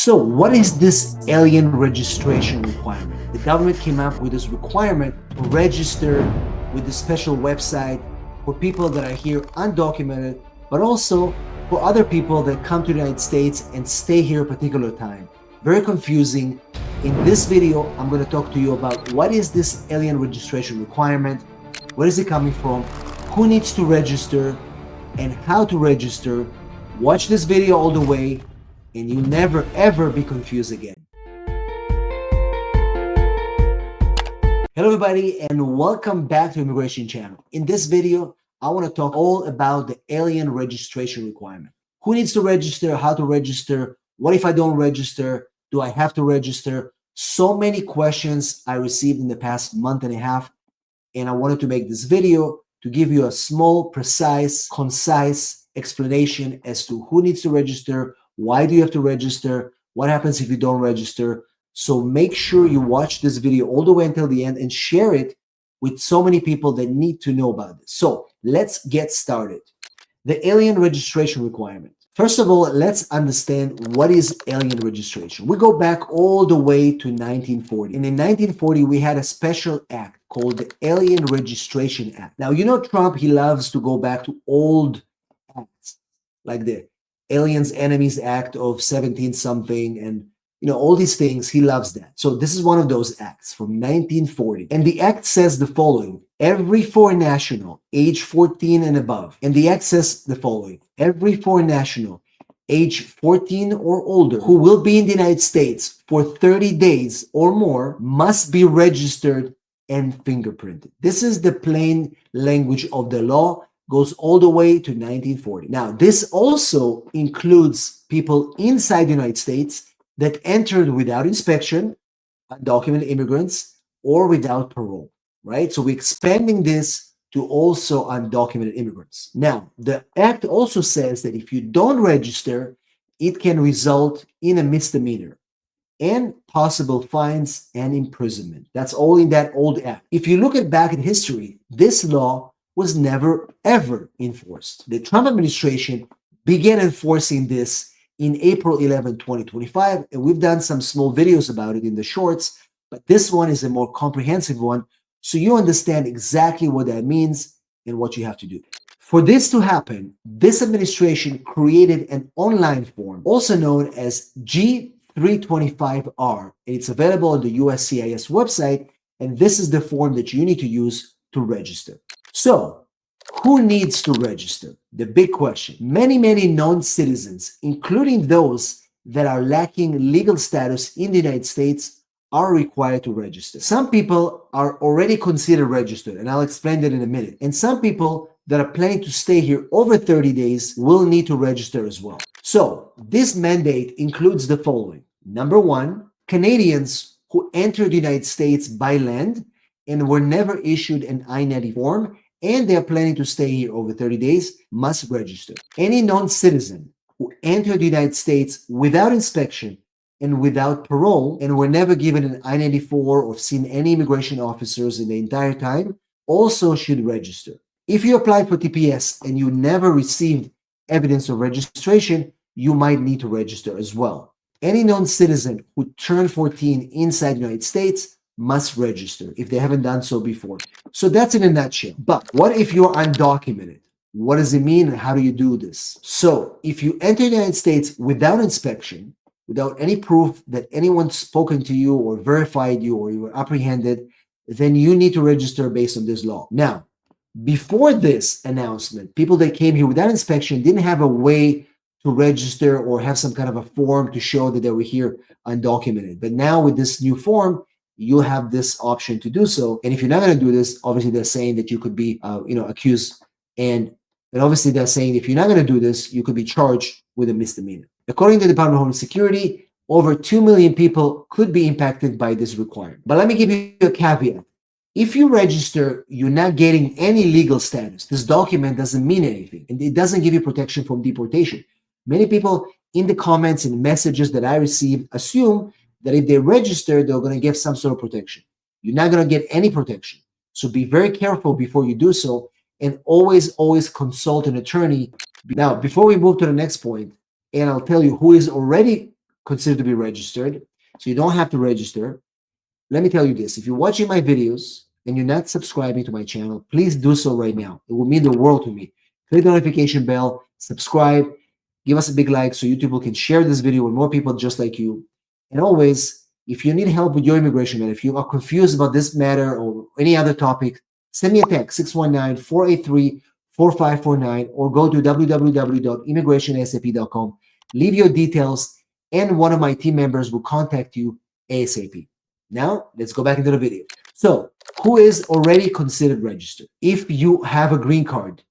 So what is this alien registration requirement? The government came up with this requirement to register with the special website for people that are here undocumented, but also for other people that come to the United States and stay here a particular time. Very confusing. In this video, I'm going to talk to you about what is this alien registration requirement, where is it coming from, who needs to register, and how to register. Watch this video all the way, and you'll never ever be confused again. Hello everybody, and welcome back to Immigration Channel. In this video, I want to talk all about the alien registration requirement. Who needs to register, how to register, what if I don't register, do I have to register? So many questions I received in the past month and a half, and I wanted to make this video to give you a small, precise, concise explanation as to who needs to register, why do you have to register, what happens if you don't register. So make sure you watch this video all the way until the end and share it with so many people that need to know about this. So let's get started. The alien registration requirement. First of all, let's understand what is alien registration. We go back all the way to 1940. And in 1940, we had a special act called the Alien Registration Act. Now, you know Trump, he loves to go back to old acts, like the Aliens Enemies Act of 17 something, and all these things. He loves that. So this is one of those acts from 1940. And the act says the following: every foreign national age 14 and above. And the act says the following: every foreign national age 14 or older who will be in the United States for 30 days or more must be registered and fingerprinted. This is the plain language of the law. Goes all the way to 1940. Now, this also includes people inside the United States that entered without inspection, undocumented immigrants, or without parole, right? So we're expanding this to also undocumented immigrants. Now, the act also says that if you don't register, it can result in a misdemeanor and possible fines and imprisonment. That's all in that old act. If you look back in history, this law was never ever enforced. The Trump administration began enforcing this in April 11, 2025, and we've done some small videos about it in the shorts, but this one is a more comprehensive one, so you understand exactly what that means and what you have to do. For this to happen, this administration created an online form, also known as G325R. It's available on the USCIS website, and this is the form that you need to use to register. So, who needs to register? The big question. Many non-citizens, including those that are lacking legal status in the United States, are required to register. Some people are already considered registered, and I'll explain that in a minute. And some people that are planning to stay here over 30 days will need to register as well. So, this mandate includes the following. Number one, Canadians who entered the United States by land and were never issued an I-90 form, and they are planning to stay here over 30 days, must register. Any non-citizen who entered the United States without inspection and without parole and were never given an I-94 or seen any immigration officers in the entire time also should register. If you applied for TPS and you never received evidence of registration, you might need to register as well. Any non-citizen who turned 14 inside the United States must register if they haven't done so before. So that's in a nutshell. But what if you're undocumented? What does it mean and how do you do this? So if you enter the United States without inspection, without any proof that anyone's spoken to you or verified you or you were apprehended, then you need to register based on this law. Now, before this announcement, people that came here without inspection didn't have a way to register or have some kind of a form to show that they were here undocumented. But now with this new form, you have this option to do so. And if you're not going to do this, obviously they're saying that you could be, accused. And obviously they're saying if you're not going to do this, you could be charged with a misdemeanor. According to the Department of Homeland Security, over 2 million people could be impacted by this requirement. But let me give you a caveat. If you register, you're not getting any legal status. This document doesn't mean anything, and it doesn't give you protection from deportation. Many people in the comments and messages that I received assume that if they register, they're going to get some sort of protection. You're not going to get any protection. So be very careful before you do so, and always consult an attorney. Now, before we move to the next point, and I'll tell you who is already considered to be registered. So you don't have to register. Let me tell you this. If you're watching my videos and you're not subscribing to my channel, please do so right now. It will mean the world to me. Click the notification bell, subscribe, give us a big like so YouTube can share this video with more people just like you. And always, if you need help with your immigration matter, if you are confused about this matter or any other topic, send me a text, 619-483-4549, or go to www.immigrationsap.com. Leave your details, and one of my team members will contact you ASAP. Now, let's go back into the video. So, who is already considered registered? If you have a green card,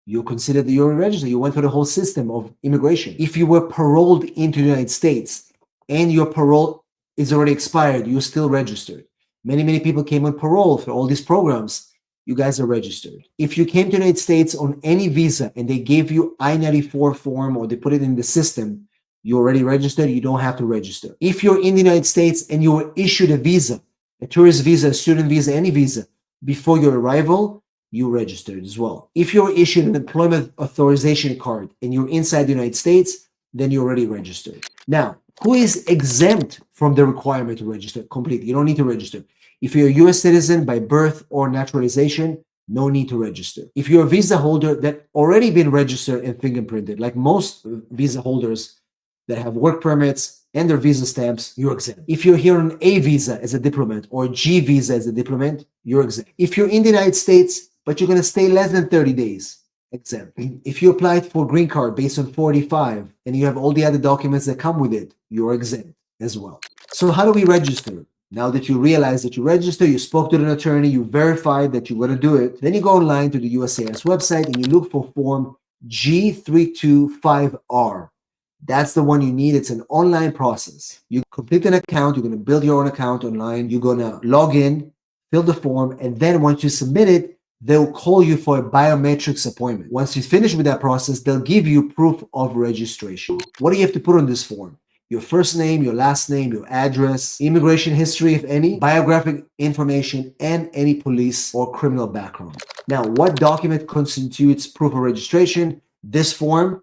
you're considered that you're registered. You went through the whole system of immigration. If you were paroled into the United States and your parole is already expired, you're still registered. Many people came on parole for all these programs. You guys are registered. If you came to the United States on any visa and they gave you I-94 form or they put it in the system, you're already registered. You don't have to register. If you're in the United States and you were issued a visa, a tourist visa, a student visa, any visa, before your arrival, you registered as well. If you're issued an employment authorization card and you're inside the United States, then you're already registered. Now, who is exempt from the requirement to register completely? You don't need to register. If you're a US citizen by birth or naturalization, no need to register. If you're a visa holder that already been registered and fingerprinted, like most visa holders that have work permits and their visa stamps, you're exempt. If you're here on A visa as a diplomat or G visa as a diplomat, you're exempt. If you're in the United States, but you're going to stay less than 30 days, exempt. If you applied for green card based on 45 and you have all the other documents that come with it, you're exempt as well. So how do we register? Now that you realize that you register, you spoke to an attorney, you verified that you're going to do it, then you go online to the USCIS website and you look for form G325R. That's the one you need. It's an online process. You complete an account. You're going to build your own account online. You're going to log in, fill the form, and then once you submit it, they'll call you for a biometrics appointment. Once you finish with that process, they'll give you proof of registration. What do you have to put on this form? Your first name, your last name, your address, immigration history, if any, biographic information, and any police or criminal background. Now, what document constitutes proof of registration? This form,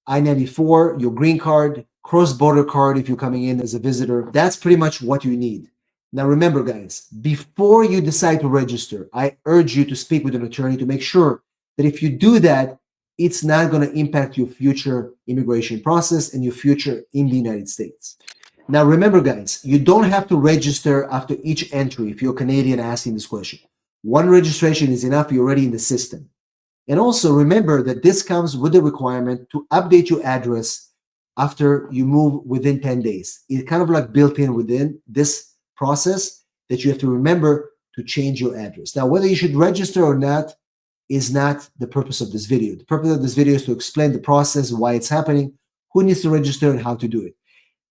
I-94, your green card, cross-border card if you're coming in as a visitor. That's pretty much what you need. Now remember, guys, before you decide to register, I urge you to speak with an attorney to make sure that if you do that, it's not going to impact your future immigration process and your future in the United States. Now remember, guys, you don't have to register after each entry if you're Canadian asking this question. One registration is enough. You're already in the system. And also remember that this comes with the requirement to update your address after you move within 10 days. It's kind of like built in within this process that you have to remember to change your address. Now, whether you should register or not is not the purpose of this video. The purpose of this video is to explain the process, why it's happening, who needs to register, and how to do it.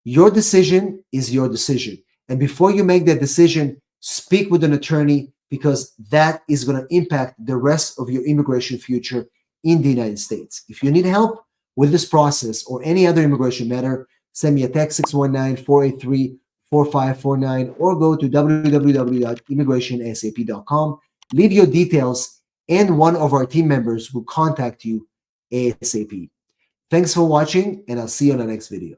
Your decision is your decision. And before you make that decision, speak with an attorney because that is going to impact the rest of your immigration future in the United States. If you need help with this process or any other immigration matter, send me a text 619-483-4549 or go to www.immigrationsap.com. Leave your details and one of our team members will contact you ASAP. Thanks for watching and I'll see you on the next video.